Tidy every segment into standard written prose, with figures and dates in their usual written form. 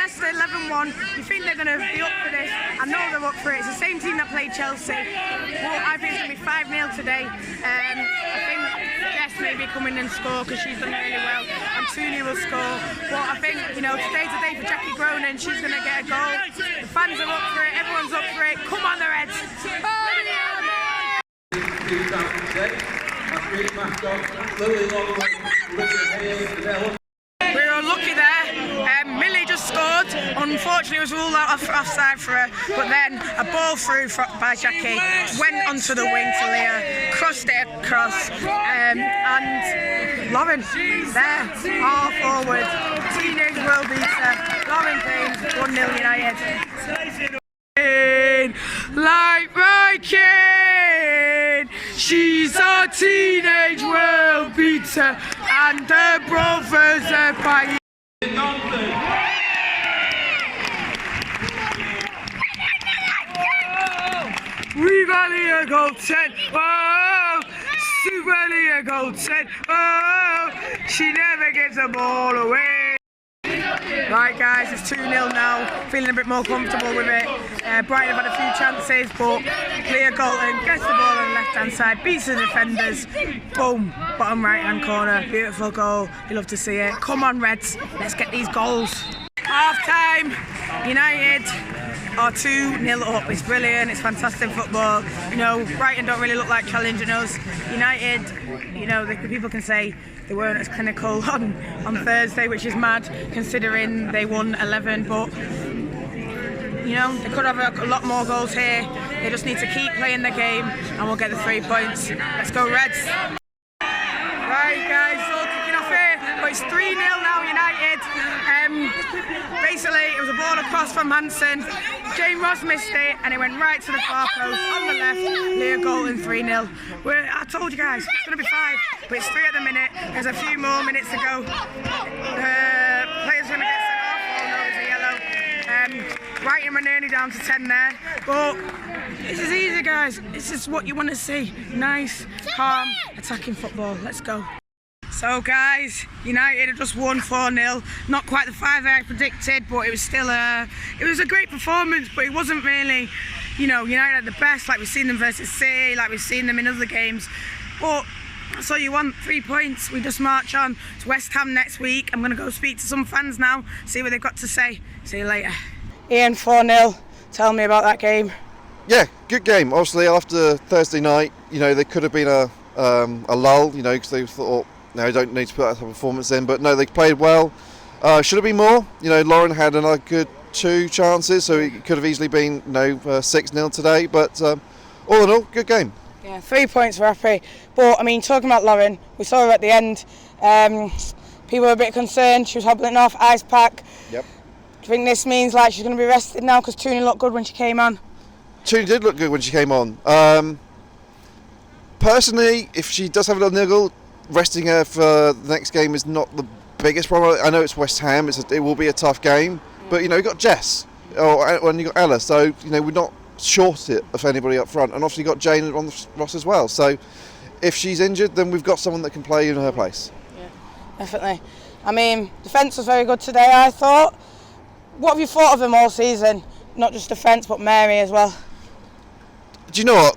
Leicester 11-1. You think they're going to be up for this? I know they're up for it. It's the same team that played Chelsea. Well, I think it's going to be 5-0 today. I think Jess may be coming and score because she's done really well, and Tuni will score. But I think, you know, today's the day for Jackie Gronin. She's going to get a goal. The fans are up for it. Everyone's up for it. Come on, the Reds. Barmy Army! We were unlucky there. Millie just scored. Unfortunately, it was ruled out offside for her. But then a ball through by Jackie went onto the wing to Leah, crossed it across, and Lauren there, all forward. Teenage world beater. Lauren James, 1-0 United. Like my kid, she's a teenage world beater, and her brothers are by. We got Leah Galton, oh, Super Leah Galton, oh, she never gives the ball away. Right guys, it's 2-0 now, feeling a bit more comfortable with it. Brighton have had a few chances, but Leah Galton gets the ball on the left hand side, beats the defenders, boom, bottom right hand corner, beautiful goal, you love to see it. Come on Reds, let's get these goals. Half time, United are 2-0 up. It's brilliant, it's fantastic football. You know, Brighton don't really look like challenging us. United, you know, people can say they weren't as clinical on Thursday, which is mad considering they won 11, but you know, they could have a lot more goals here. They just need to keep playing the game and we'll get the 3 points. Let's go Reds. Right guys, all kicking off here, but it's 3-0 now United. Basically, it was a ball across from Hansen. Jane Ross missed it and it went right to the far post on the left. Leah Galton 3-0. I told you guys, it's going to be 5, but it's 3 at the minute. There's a few more minutes to go. Players going to get sent off. Oh no, there's a yellow. Brighton were nearly down to 10 there, but this is easy guys. This is what you want to see. Nice, calm, attacking football. Let's go. So guys, United have just won 4-0. Not quite the 5 I predicted, but it was still a great performance, but it wasn't really, you know, United at the best, like we've seen them versus City, like we've seen them in other games. But that's all you want, 3 points. We just march on to West Ham next week. I'm going to go speak to some fans now, see what they've got to say. See you later. Ian, 4-0. Tell me about that game. Yeah, good game. Obviously, after Thursday night, you know, there could have been a lull, you know, because they thought, no, don't need to put that type of performance in. But no, they played well. Should have been more. You know, Lauren had another good 2 chances, so it could have easily been, you know, 6-0 today. But all in all, good game. Yeah, 3 points, we're happy. But, I mean, talking about Lauren, we saw her at the end. People were a bit concerned. She was hobbling off, ice pack. Yep. Do you think this means like she's going to be rested now because Tuni looked good when she came on? Tuni did look good when she came on. Personally, if she does have a little niggle, resting her for the next game is not the biggest problem. I know it's West Ham, it will be a tough game, but you know, you've got Jess, and you've got Ella, so you know, we're not short it of anybody up front, and obviously you've got Jane on the Ross as well, so if she's injured, then we've got someone that can play in her place. Yeah, definitely. I mean, defence was very good today, I thought. What have you thought of them all season? Not just defence, but Mary as well. Do you know what?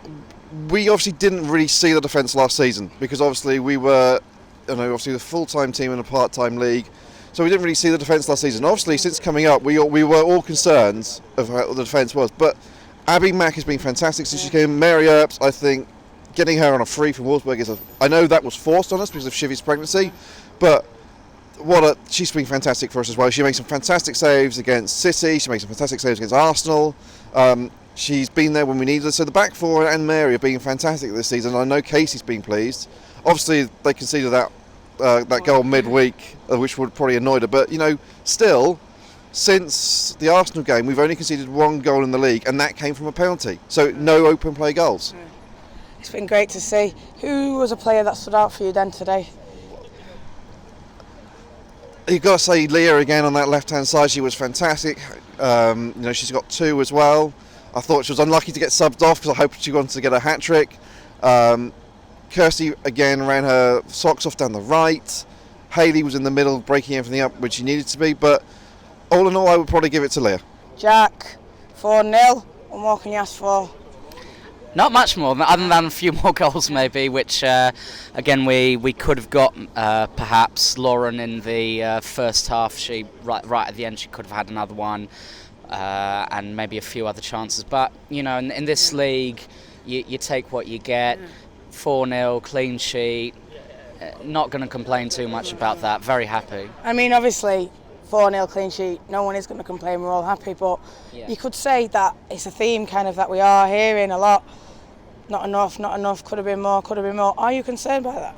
We obviously didn't really see the defence last season because obviously we were, you know, obviously the full-time team in a part-time league, so we didn't really see the defence last season. Obviously, since coming up, we were all concerned of how the defence was, but Abby Mack has been fantastic since she came. Mary Earps, I think, getting her on a free from Wolfsburg is I know that was forced on us because of Shivy's pregnancy, but she's been fantastic for us as well. She makes some fantastic saves against City. She makes some fantastic saves against Arsenal. She's been there when we needed her. So the back four and Mary are being fantastic this season. I know Casey's been pleased. Obviously, they conceded that goal midweek, which would probably annoyed her. But you know, still, since the Arsenal game, we've only conceded 1 goal in the league, and that came from a penalty. So no open play goals. It's been great to see. Who was a player that stood out for you then today? You've got to say Leah again on that left-hand side. She was fantastic. You know, she's got 2 as well. I thought she was unlucky to get subbed off because I hoped she wanted to get a hat-trick. Kirsty again ran her socks off down the right. Hayley was in the middle breaking everything up when she needed to be. But all in all, I would probably give it to Leah. Jack, 4-0. What more can you ask for? Not much more, other than a few more goals maybe, which again we could have got. Perhaps Lauren in the first half, she right at the end, she could have had another one, and maybe a few other chances. But you know, in this league, you take what you get. 4-0, clean sheet. Not going to complain too much about that. Very happy. I mean, obviously, 4-0 clean sheet, no one is going to complain, we're all happy, but you could say that it's a theme kind of that we are hearing a lot. Not enough, could have been more. Are you concerned by that?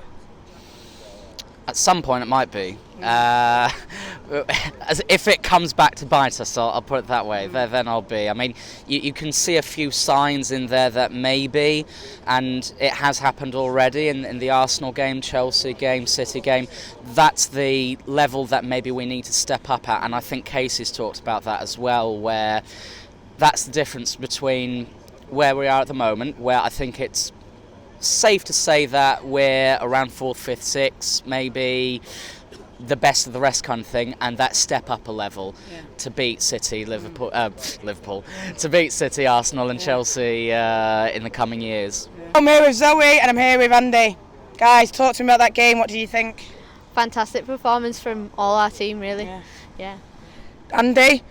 At some point it might be. As if it comes back to bite us, I'll put it that way, then I'll be. I mean, you can see a few signs in there that maybe, and it has happened already in the Arsenal game, Chelsea game, City game. That's the level that maybe we need to step up at, and I think Casey's talked about that as well, where that's the difference between where we are at the moment, where I think it's safe to say that we're around 4th, 5th, 6th, maybe the best of the rest kind of thing, and that step up a level to beat City, Liverpool, to beat City, Arsenal and Chelsea in the coming years. I'm here with Zoe and I'm here with Andy. Guys, talk to me about that game, what did you think? Fantastic performance from all our team, really. Yeah. Andy,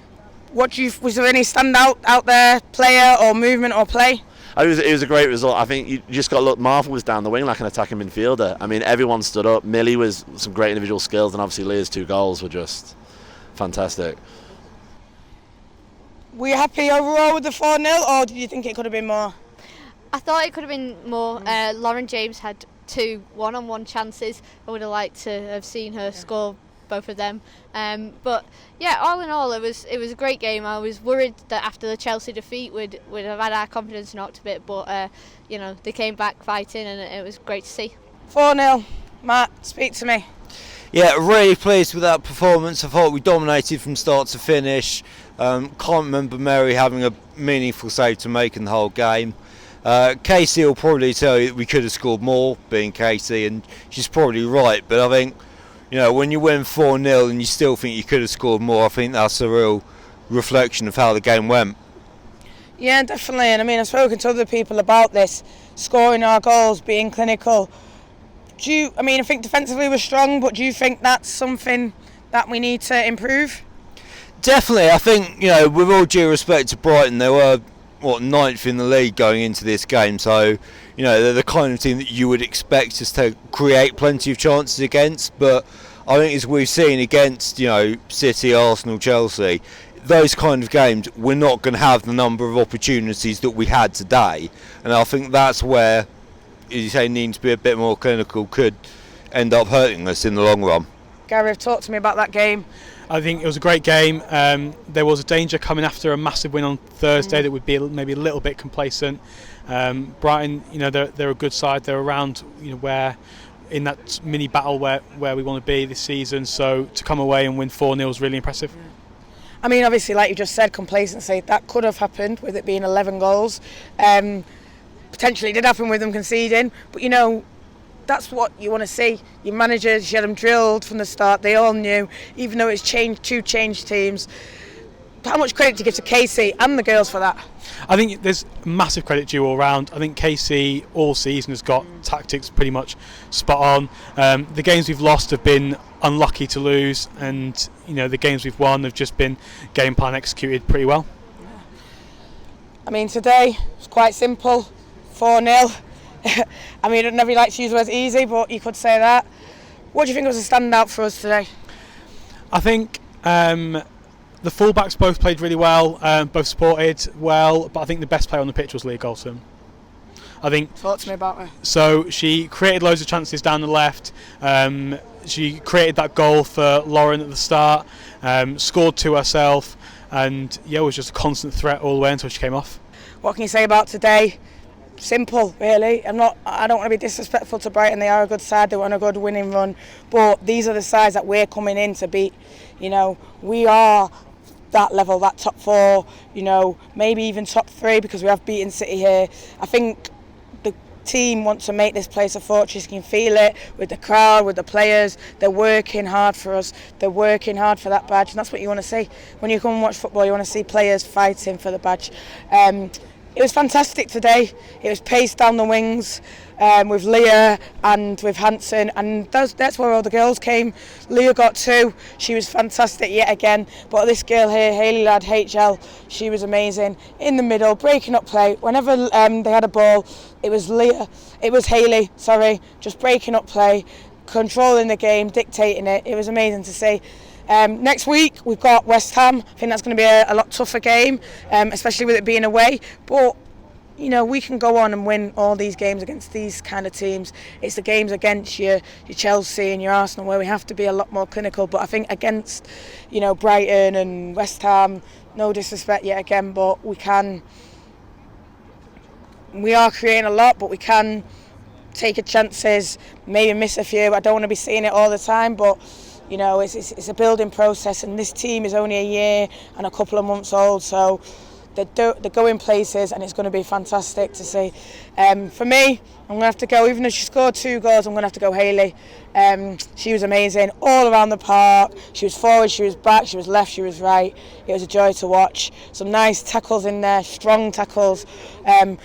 was there any standout out there, player or movement or play? It was a great result. I think you just got to look. Martha was down the wing like an attacking midfielder. I mean, everyone stood up. Millie was some great individual skills, and obviously Leah's 2 goals were just fantastic. Were you happy overall with the 4-0, or did you think it could have been more? I thought it could have been more. Lauren James had 2 one-on-one chances. I would have liked to have seen her score both of them. But yeah, all in all, it was a great game. I was worried that after the Chelsea defeat, we'd have had our confidence knocked a bit, but you know, they came back fighting, and it was great to see. 4-0. Matt, speak to me. Yeah, really pleased with that performance. I thought we dominated from start to finish. Can't remember Mary having a meaningful save to make in the whole game. Casey will probably tell you that we could have scored more, being Casey, and she's probably right, but I think, you know, when you win 4-0 and you still think you could have scored more, I think that's a real reflection of how the game went. Yeah, definitely. And I mean, I've spoken to other people about this, scoring our goals, being clinical. I think defensively we're strong, but do you think that's something that we need to improve? Definitely. I think, you know, with all due respect to Brighton, they were, 9th in the league going into this game, so, you know, they're the kind of team that you would expect us to create plenty of chances against, but I think as we've seen against, you know, City, Arsenal, Chelsea, those kind of games, we're not going to have the number of opportunities that we had today, and I think that's where, as you say, needing to be a bit more clinical could end up hurting us in the long run. Gareth, talk to me about that game. I think it was a great game. There was a danger coming after a massive win on Thursday that would be maybe a little bit complacent. Brighton, you know, they're a good side. They're around, you know, where in that mini battle where we want to be this season. So to come away and win 4-0 is really impressive. I mean, obviously, like you just said, complacency, that could have happened with it being 11 goals. Potentially did happen with them conceding, but you know, that's what you want to see. Your managers, you had them drilled from the start, they all knew, even though it's two changed teams. How much credit do you give to Casey and the girls for that? I think there's massive credit due all round. I think Casey all season has got tactics pretty much spot on. The games we've lost have been unlucky to lose, and you know, the games we've won have just been game plan executed pretty well. I mean, today was quite simple, 4-0. I mean, I'd never like to use the words easy, but you could say that. What do you think was a standout for us today? I think the fullbacks both played really well, both supported well, but I think the best player on the pitch was Leah Galton. Talk to me about her. So she created loads of chances down the left. She created that goal for Lauren at the start, scored 2 herself, and yeah, was just a constant threat all the way until she came off. What can you say about today? Simple, really. I don't want to be disrespectful to Brighton. They are a good side. They were on a good winning run, but these are the sides that we're coming in to beat. You know, we are that level, that top 4. You know, maybe even top 3 because we have beaten City here. I think team want to make this place a fortress. You can feel it with the crowd, with the players. They're working hard for us. They're working hard for that badge, and that's what you want to see. When you come and watch football, you want to see players fighting for the badge. It was fantastic today. It was pace down the wings with Leah and with Hanson, and that's where all the girls came. Leah got 2. She was fantastic yet again. But this girl here, Hayley Ladd, HL, she was amazing. In the middle, breaking up play. Whenever they had a ball, it was Hayley, just breaking up play, controlling the game, dictating it. It was amazing to see. Next week we've got West Ham. I think that's going to be a lot tougher game, especially with it being away. But you know, we can go on and win all these games against these kind of teams. It's the games against your Chelsea and your Arsenal where we have to be a lot more clinical. But I think against, you know, Brighton and West Ham, no disrespect yet again, but we are creating a lot, but we can take chances, maybe miss a few. I don't want to be seeing it all the time, but you know, it's a building process, and this team is only a year and a couple of months old, so they're going places, and it's going to be fantastic to see. For me, I'm going to have to go, even though she scored 2 goals, I'm going to have to go Hayley. She was amazing all around the park. She was forward, she was back, she was left, she was right. It was a joy to watch. Some nice tackles in there, strong tackles.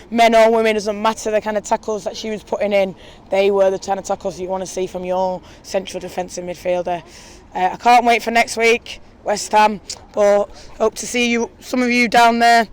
Men or women, doesn't matter the kind of tackles that she was putting in. They were the kind of tackles you want to see from your central defensive midfielder. I can't wait for next week, West Ham, but hope to see some of you down there.